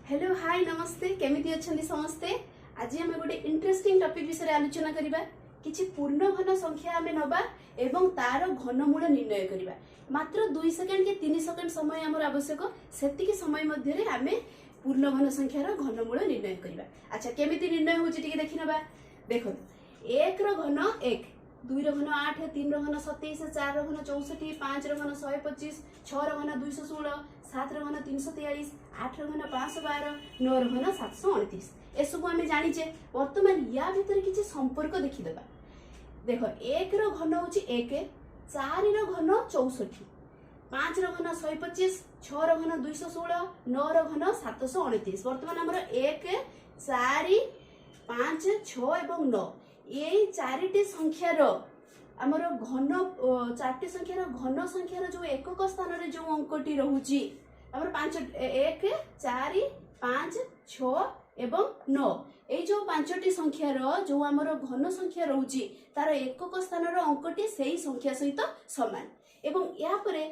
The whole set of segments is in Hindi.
हेलो हाय नमस्ते केमिति अछंदी समस्ते। आज आम गोटे इंटरेस्टिंग टॉपिक विषय आलोचना करिबा। किछि पूर्ण घन संख्या आमे नबा एवं तार घनमूल निर्णय करिबा। मात्र 2 सेकेंड के 3 सेकेंड समय हमर आवश्यक। सेतिके समय मध्ये रे आमे पूर्ण घन संख्यार घनमूल निर्णय करिबा। अच्छा केमिति निर्णय होछि टिके देखि नबा। देखो 1 रो घन 1, 2 रो घन 8, 3 रो घन 27, 4 रो घन 64, 5 रो घन 125, 6 रो घन 216, 7 रो घन 343, 8 रो घन 512, 9 रो घन 729। एसबू आम जाचे। बर्तमान या भितर किसी संपर्क देखीदेबा। देख 1 रो घन होची 1, 4 रो घन 64, 5 रो घन 125, 6 रो घन 216, 9 रो घन 729। बर्तमान आमर 1, 4, 5, 6 एवं 9 ये 4टी संख्यार आमर घन 4टी संख्यार घन संख्यार जो एकक स्थान रे जो अंकटी रहुची आमर 5 1 4 5 6 एवं 9 ए जो 5टी संख्यार जो आमर घन संख्या रहुची तार एकक स्थान रो अंकटी सेही संख्या सहित समान। एवं या परे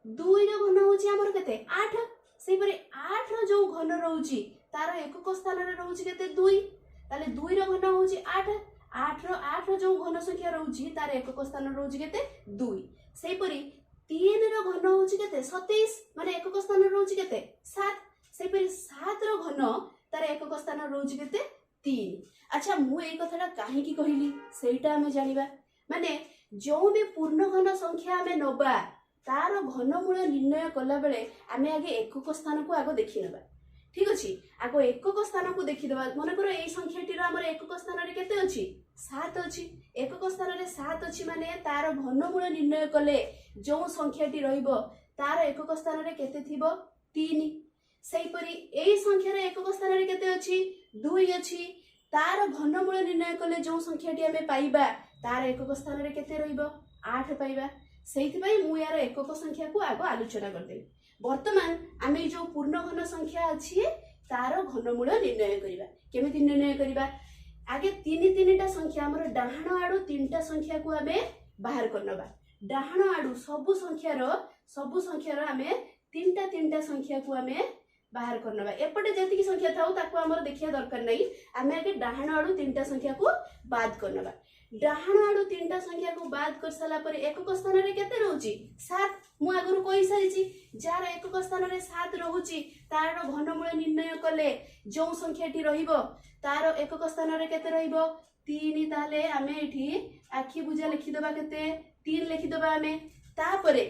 2 रो घन होची आमर केते 8, सेही परे 8 रो जो घन रहुची तार एकक स्थान रे रहुची केते 2, ताले 2 रो घन होची 8, 8 रो जो घन संख्या रहुची तार एकक स्थान रहुची केते 2। सेही परी 3 रो घन होची केते 27, माने एकक स्थान रहुची केते 7, सेही परी 7 रो घन तार एकक स्थान रहुची केते 3। अच्छा मु एई कथाटा काहे की कहिली सेटा हमें जानिबा। माने जो भी पूर्ण घन संख्या हमें नबा तार घनमूल निर्णय कला बेले आमे आगे एकक स्थान को आगो देखि नबा। ठीक अछि, आगो एकक स्थान को देखि देबा। मन करो एई संख्याटी रो हमर एकक स्थान रे केते अछि 7 अछि। एकक स्थान रे 7 अछि माने तार घनमूल निर्णय कले जो संख्याटी रहिबो तार एकक स्थान रे केते थिबो 3। सेही परी एई संख्या रे एकक स्थान रे केते अछि 2 अछि। तार घनमूल निर्णय कले जो संख्याटी हमें पाइबा तार एकक स्थान रे केते रहिबो 8 पाइबा। सेहिति पई मु यार एकक संख्या को आगो आलोचना करदेबी। वर्तमान आमे जो पूर्ण घन संख्या अछि तार घनमूल निर्णय करिबा। केमिति निर्णय करिबा? आगे 3टा संख्या हमर डाहाण आडू 3टा संख्या को आमे बाहर करनबा। डाहाण आडू सब संख्यार आमे 3टा संख्या को आमे बाहर करनबा। एपटे जेतिकी संख्या थाउ ताको हमर देखिया दरकार नै। आमे आगे डाहाण आडू 3टा संख्या को बाद करनबा। डाहाण आडू 3टा संख्या को बाद कर साला पर एकक स्थान रे केते रहउची 7। मु आगरु कहि सारिची जार एकक स्थान रे 7 रहउची तार घनमूल निर्णय कले जो संख्याटी रहिबो तार एकक स्थान रे केते रहिबो 3। ताले आमे एठी आखी बुझा लिखि दबा केते 3 लिखि दबा आमे। तापरे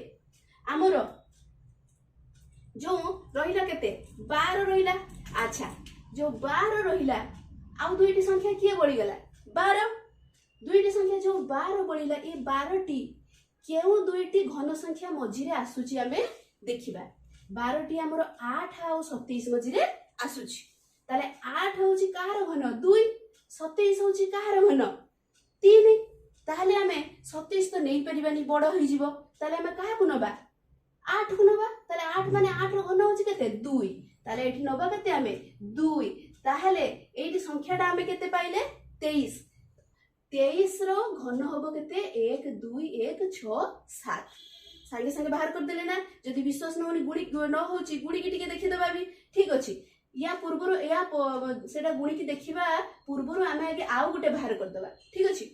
हमर जो रहिला केते 12 रहिला। अच्छा जो 12 रहिला आउ दुईटी संख्या किए बळी गला 12। दुईटी संख्या जो 12 बळिला ए 12टी केउ दुईटी घन संख्या मझिरे आसुची आमे देखिबा। 12टी हमर 8 आ 27 मझिरे आसुची। ताले 8 होची कार घन 2, 27 होची कार घन 3। ताले आमे 27 तो नै परिबानी बड़ होई जिवो। ताले आमे काहा को नबा 8 को नबा। ताले 8 माने 8 रो घन होची केते 2। ताले एठी नबा केते आमे 2। ताहले एठी संख्याटा आमे केते पाइले 23। 23 रो घन होबो केते 1 2 1 6 7। संगे संगे बाहर कर देले ना। जदि विश्वास न होनी गुणी न होची गुणी की टिके देखि दबा भी ठीक अछि। या पूर्वरो या सेटा गुणी की देखिबा पूर्वरो आमे आगे आउ गुटे बाहर कर दबा। ठीक अछि।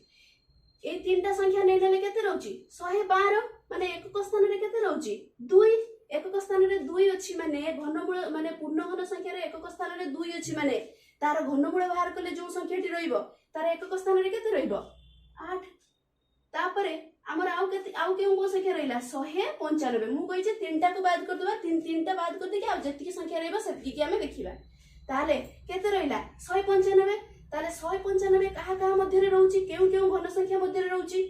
ए 3टा संख्या नै नेले केते रहउची 112 माने एकक स्थान रे केते रहउची 2। एकक स्थान रे 2 अछि माने घनमूल माने पूर्ण घन संख्या रे एकक स्थान रे 2 अछि माने तार घनमूल बाहर करले जो संख्याटी रहिबो तार एकक स्थान रे केते रहिबो 8। तापरे हमर आउ केउ संख्या रहिला 195। मु कहि जे 3टा को बाद कर दबा। 3टा बाद कर दे के आ जति की संख्या रहबो सेति की हमें देखिबा। ताले केते रहिला 195। ताले 195 कहा मध्य रे रहउची केउ घन संख्या मध्य रे रहउची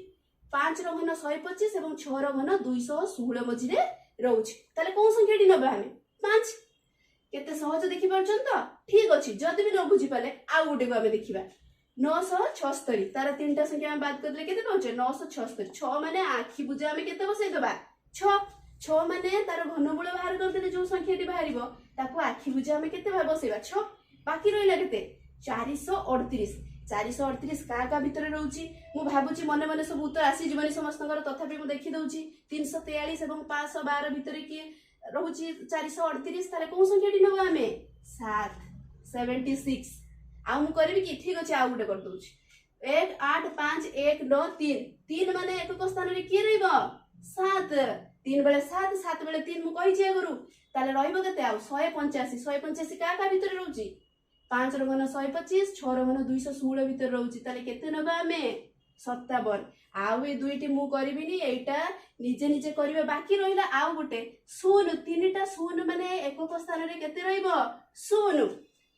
5 रो घन 125 एवं 6 रो घन 216 मझी रे रहउची। ताले कोन संख्याटी नबा हमें 5। केते सहज देखि परछन त ठीक अछि। जदि भी न बुझी पाले आ गुटे को हमें देखिबा 976। तार 3टा संख्या में बात करले केते पहुचे 976। 6 माने आखी बुझा हमें केते बसै दबा 6 माने तार घनमूल बाहर कर देले जो संख्याटी बाहरिबो ताको आखी बुझा हमें केते बसैबा 6। बाकी रहिला केते 438। 438 का भितर रहउची मु भाबुची मने मने सब उत्तर आसी जीवनी समस्तकर तथापि मु देखि दउची 343 एवं 512 भितर की रहउची 438। ताले कोन संख्याटी नबा हमें 7। 76 आउ मु करबी कि ठीक अछि आउ गुटे कर दउछि 1 8 5 1 9 3 3 माने एकक स्थान रे की रहइबो 7 3 बेले 7 7 बेले 3 मु कहि जे गुरु ताले रहइबो केते आउ 185 का का भीतर रहउछि 5 रो घन 125 6 रो घन 216 भीतर रहउछि ताले केते नबा हमें 57 आउ ए दुईटी मु करबिनी एटा निजे निजे करिवे बाकी रहिला आउ गुटे शून्य तीनटा शून्य माने एकक स्थान रे केते रहइबो शून्य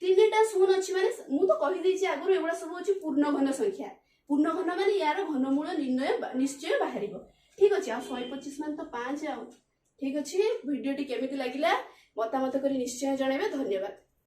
तीनटा शून्य अछि माने मु तो कहि दैछि आगुर एबडा सब अछि पूर्ण घन संख्या पूर्ण घन माने यार घनमूल निर्णय निश्चय बाहरिबो ठीक अछि आ 125 मान तो 5 आउ ठीक अछि वीडियोटी केमिति लागिला मतामत करी निश्चय जणेबे धन्यवाद।